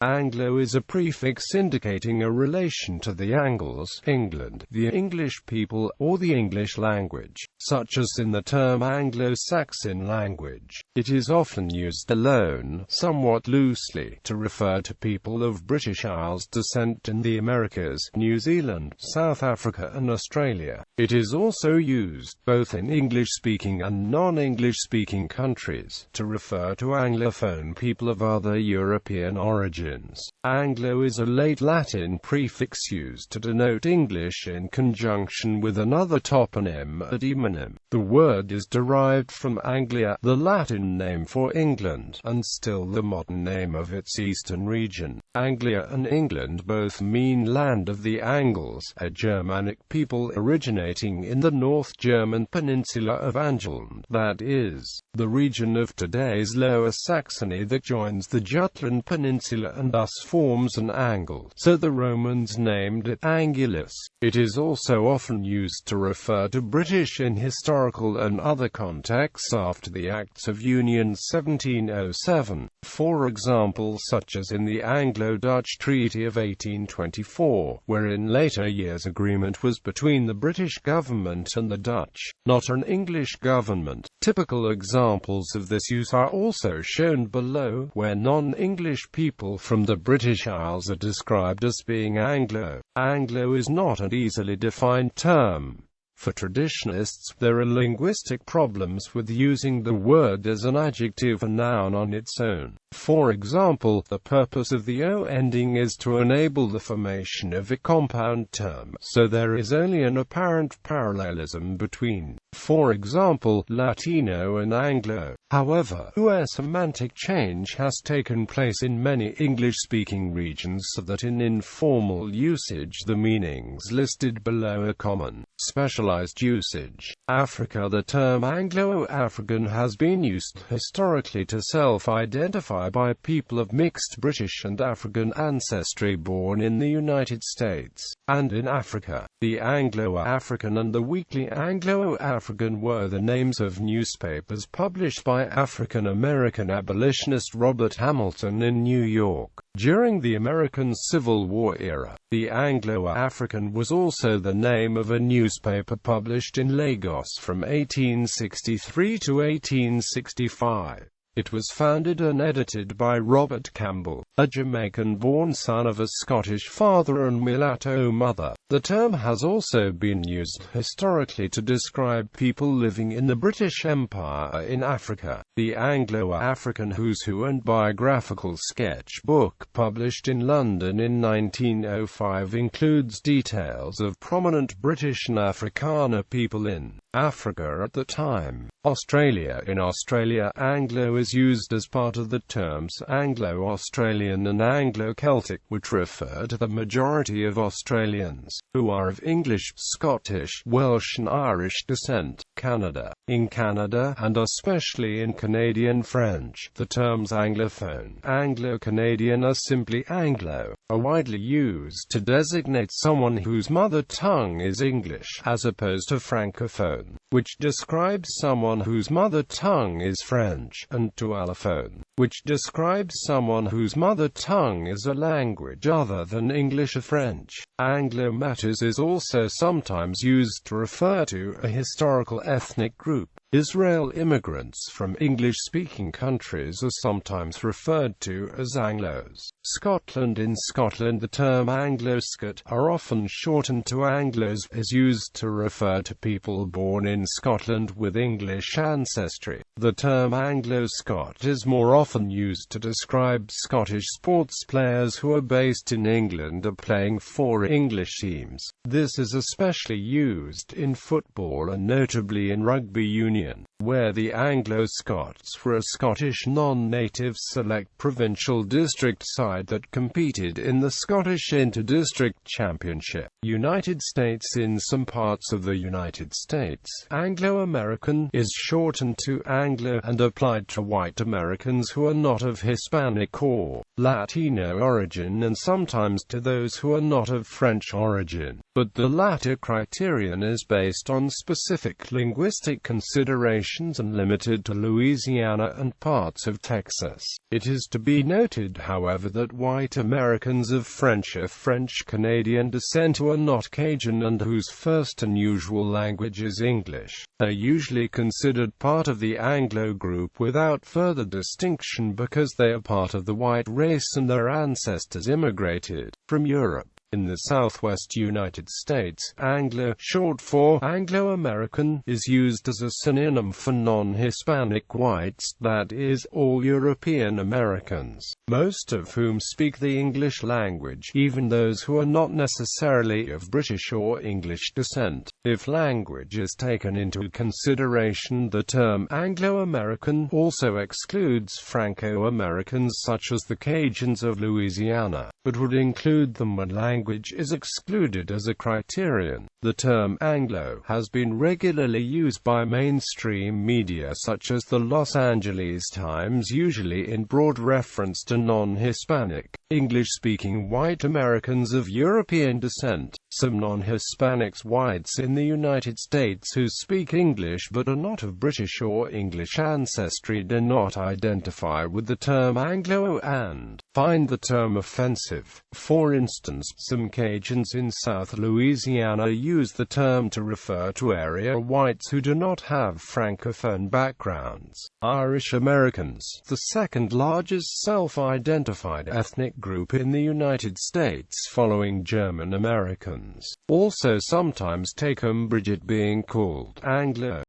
Anglo is a prefix indicating a relation to the Angles, England, the English people, or the English language, such as in the term Anglo-Saxon language. It is often used alone, somewhat loosely, to refer to people of British Isles descent in the Americas, New Zealand, South Africa and Australia. It is also used, both in English-speaking and non-English-speaking countries, to refer to Anglophone people of other European origins. Anglo is a late Latin prefix used to denote English in conjunction with another toponym, a demonym. The word is derived from Anglia, the Latin name for England, and still the modern name of its eastern region. Anglia and England both mean land of the Angles, a Germanic people originating in the North German peninsula of Angeln, that is, the region of today's Lower Saxony that joins the Jutland Peninsula and thus forms an angle, so the Romans named it Angulus. It is also often used to refer to British in historical and other contexts after the Acts of Union 1707, for example such as in the Anglo-Dutch Treaty of 1824, where in later years agreement was between the British government and the Dutch, not an English government. Typical examples of this use are also shown below, where non-English people from the British Isles are described as being Anglo. Anglo is not an easily defined term. For traditionalists, there are linguistic problems with using the word as an adjective or noun on its own. For example, the purpose of the O ending is to enable the formation of a compound term, so there is only an apparent parallelism between, for example, Latino and Anglo. However, a semantic change has taken place in many English-speaking regions so that in informal usage the meanings listed below are common. Specialized usage. Africa. The term Anglo-African has been used historically to self-identify by people of mixed British and African ancestry born in the United States and in Africa. The Anglo-African and the Weekly Anglo-African were the names of newspapers published by African-American abolitionist Robert Hamilton in New York. During the American Civil War era, the Anglo-African was also the name of a newspaper published in Lagos from 1863 to 1865. It was founded and edited by Robert Campbell, a Jamaican-born son of a Scottish father and mulatto mother. The term has also been used historically to describe people living in the British Empire in Africa. The Anglo-African Who's Who and biographical sketchbook published in London in 1905 includes details of prominent British and Afrikaner people in Africa at the time. Australia. In Australia, Anglo is used as part of the terms Anglo-Australian and Anglo-Celtic, which refer to the majority of Australians who are of English, Scottish, Welsh and Irish descent. Canada. In Canada, and especially in Canadian French, the terms Anglophone, Anglo-Canadian or simply Anglo are widely used to designate someone whose mother tongue is English, as opposed to Francophone, which describes someone whose mother tongue is French, and to Allophone, which describes someone whose mother tongue is a language other than English or French. Anglo matters is also sometimes used to refer to a historical ethnic group. Israel. Immigrants from English-speaking countries are sometimes referred to as Anglos. Scotland. In Scotland, the term Anglo-Scot are often shortened to Anglos, is used to refer to people born in Scotland with English ancestry. The term Anglo-Scot is more often used to describe Scottish sports players who are based in England or playing for English teams. This is especially used in football and notably in rugby union, where the Anglo-Scots were a Scottish non-native select provincial district side that competed in the Scottish Inter-District Championship. United States. In some parts of the United States, Anglo-American is shortened to Anglo and applied to white Americans who are not of Hispanic or Latino origin and sometimes to those who are not of French origin, but the latter criterion is based on specific linguistic considerations nations and limited to Louisiana and parts of Texas. It is to be noted, however, that white Americans of French or French-Canadian descent who are not Cajun and whose first and usual language is English, are usually considered part of the Anglo group without further distinction because they are part of the white race and their ancestors immigrated from Europe. In the southwest United States, Anglo, short for Anglo-American, is used as a synonym for non-Hispanic whites, that is, all European Americans, most of whom speak the English language, even those who are not necessarily of British or English descent. If language is taken into consideration, the term Anglo-American also excludes Franco-Americans such as the Cajuns of Louisiana, but would include them when language is excluded as a criterion. The term Anglo has been regularly used by mainstream media such as the Los Angeles Times, usually in broad reference to non-Hispanic, English-speaking white Americans of European descent. Some non-Hispanics whites in the United States who speak English but are not of British or English ancestry do not identify with the term Anglo and find the term offensive. For instance, some Cajuns in South Louisiana use the term to refer to area whites who do not have Francophone backgrounds. Irish Americans, the second largest self-identified ethnic group in the United States following German Americans, also sometimes take umbrage at being called Anglo.